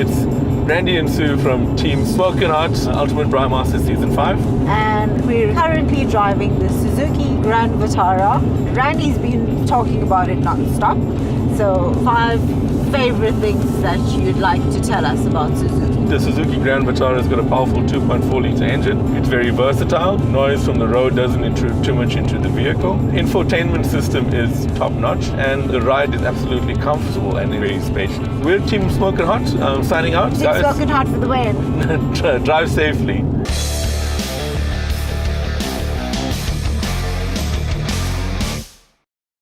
It's Randy and Sue from Team Smoking Hot, Ultimate Braai Master Season 5. And we're currently driving the Suzuki Grand Vitara. Randy's been talking about it non-stop. So 5 favorite things that you'd like to tell us about Suzuki. The Suzuki Grand Vitara has got a powerful 2.4 litre engine. It's very versatile. Noise from the road doesn't intrude too much into the vehicle. Infotainment system is top notch, and the ride is absolutely comfortable and very spacious. We're Team Smoking Hot, signing out. Team Smoking Hot for the win. Drive safely.